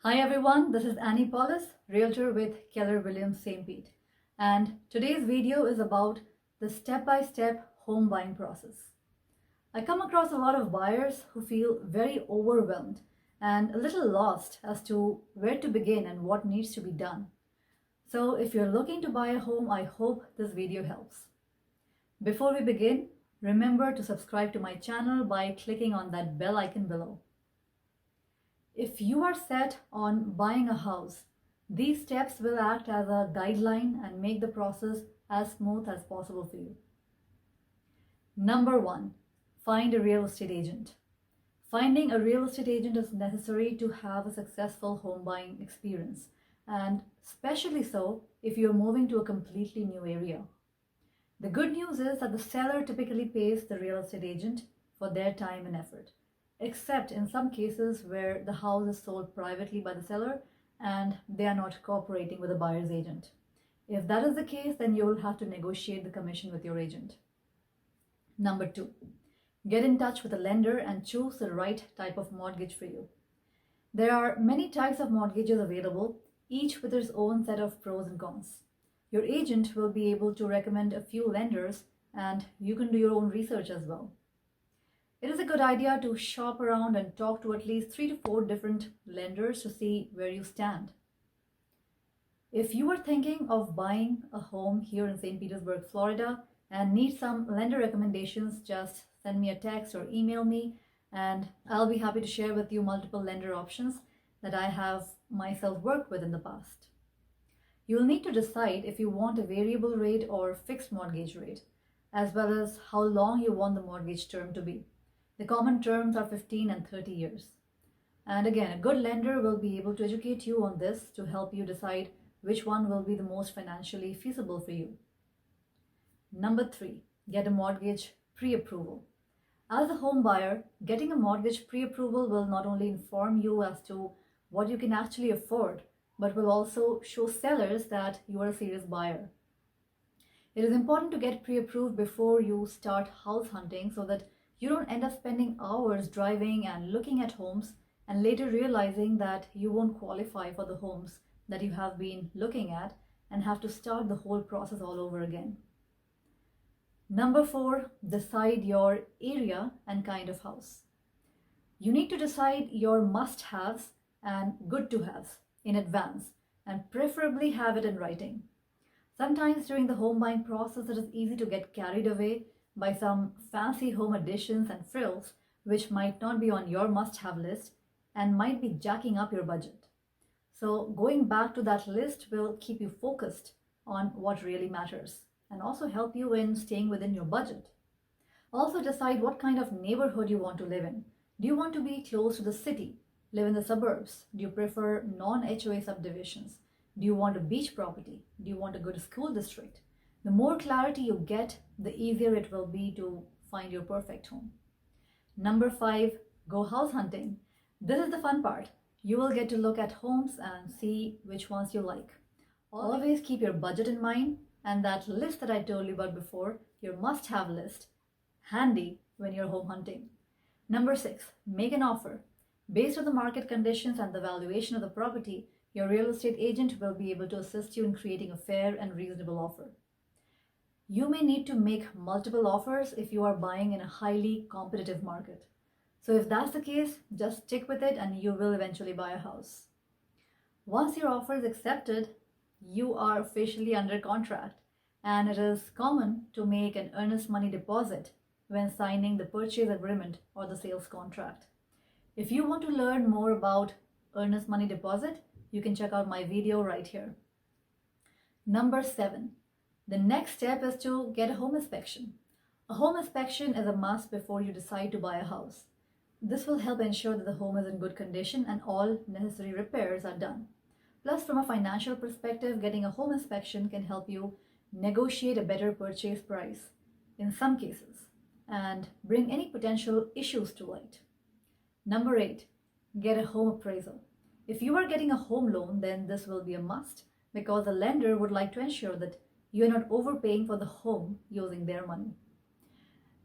Hi everyone, this is Palaus, Realtor with Keller St. Pete, and today's video is about the step-by-step home buying process. I come across a lot of buyers who feel very overwhelmed and a little lost as to where to begin and what needs to be done. So if you're looking to buy a home, I hope this video helps. Before we begin, remember to subscribe to my channel by clicking on that bell icon below. If you are set on buying a house, these steps will act as a guideline and make the process as smooth as possible for you. Number 1, find a real estate agent. Finding a real estate agent is necessary to have a successful home buying experience, and especially so if you're moving to a completely new area. The good news is that the seller typically pays the real estate agent for their time and effort, except in some cases where the house is sold privately by the seller and they are not cooperating with the buyer's agent. If that is the case, then you will have to negotiate the commission with your agent. Number 2, get in touch with a lender and choose the right type of mortgage for you. There are many types of mortgages available, each with its own set of pros and cons. Your agent will be able to recommend a few lenders, and you can do your own research as well. It is a good idea to shop around and talk to at least 3 to 4 different lenders to see where you stand. If you are thinking of buying a home here in St. Petersburg, Florida, and need some lender recommendations, just send me a text or email me, and I'll be happy to share with you multiple lender options that I have myself worked with in the past. You'll need to decide if you want a variable rate or fixed mortgage rate, as well as how long you want the mortgage term to be. The common terms are 15 and 30 years. And again, a good lender will be able to educate you on this to help you decide which one will be the most financially feasible for you. Number 3, get a mortgage pre-approval. As a home buyer, getting a mortgage pre-approval will not only inform you as to what you can actually afford, but will also show sellers that you are a serious buyer. It is important to get pre-approved before you start house hunting so that you don't end up spending hours driving and looking at homes and later realizing that you won't qualify for the homes that you have been looking at and have to start the whole process all over again. Number 4, decide your area and kind of house. You need to decide your must-haves and good-to-haves in advance and preferably have it in writing. Sometimes during the home buying process, it is easy to get carried away by some fancy home additions and frills which might not be on your must-have list and might be jacking up your budget. So going back to that list will keep you focused on what really matters and also help you in staying within your budget. Also decide what kind of neighborhood you want to live in. Do you want to be close to the city, live in the suburbs? Do you prefer non-HOA subdivisions? Do you want a beach property? Do you want a good school district? The more clarity you get, the easier it will be to find your perfect home. Number 5, go house hunting. This is the fun part. You will get to look at homes and see which ones you like. Always keep your budget in mind and that list that I told you about before, your must-have list, handy when you're home hunting. Number 6, make an offer. Based on the market conditions and the valuation of the property, your real estate agent will be able to assist you in creating a fair and reasonable offer. You may need to make multiple offers if you are buying in a highly competitive market. So if that's the case, just stick with it and you will eventually buy a house. Once your offer is accepted, you are officially under contract, and it is common to make an earnest money deposit when signing the purchase agreement or the sales contract. If you want to learn more about earnest money deposit, you can check out my video right here. Number 7. The next step is to get a home inspection. A home inspection is a must before you decide to buy a house. This will help ensure that the home is in good condition and all necessary repairs are done. Plus, from a financial perspective, getting a home inspection can help you negotiate a better purchase price in some cases and bring any potential issues to light. Number 8, get a home appraisal. If you are getting a home loan, then this will be a must because the lender would like to ensure that you are not overpaying for the home using their money.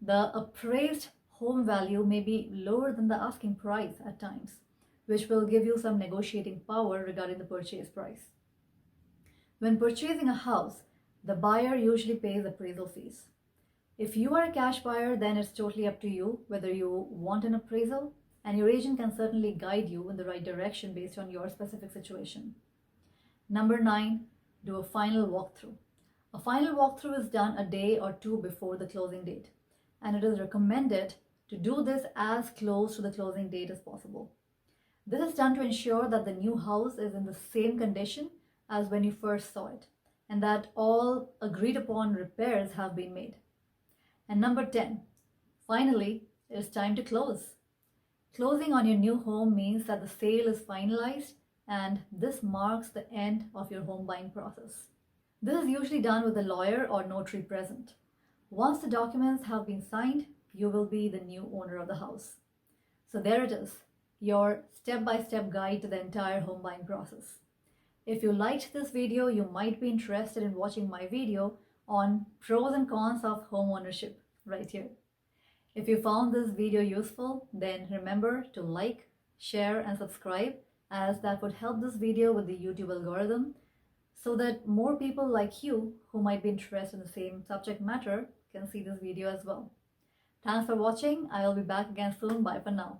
The appraised home value may be lower than the asking price at times. which will give you some negotiating power regarding the purchase price. When purchasing a house, the buyer usually pays appraisal fees. If you are a cash buyer, then it's totally up to you whether you want an appraisal, and your agent can certainly guide you in the right direction based on your specific situation. Number 9, do a final walkthrough. A final walkthrough is done a day or two before the closing date, and it is recommended to do this as close to the closing date as possible. This is done to ensure that the new house is in the same condition as when you first saw it, and that all agreed upon repairs have been made. And number 10, finally, it's time to close. Closing on your new home means that the sale is finalized, and this marks the end of your home buying process. This is usually done with a lawyer or notary present. Once the documents have been signed, you will be the new owner of the house. So there it is, your step-by-step guide to the entire home buying process. If you liked this video, you might be interested in watching my video on pros and cons of home ownership right here. If you found this video useful, then remember to like, share and subscribe, as that would help this video with the YouTube algorithm so that more people like you who might be interested in the same subject matter can see this video as well. Thanks for watching. I will be back again soon. Bye for now.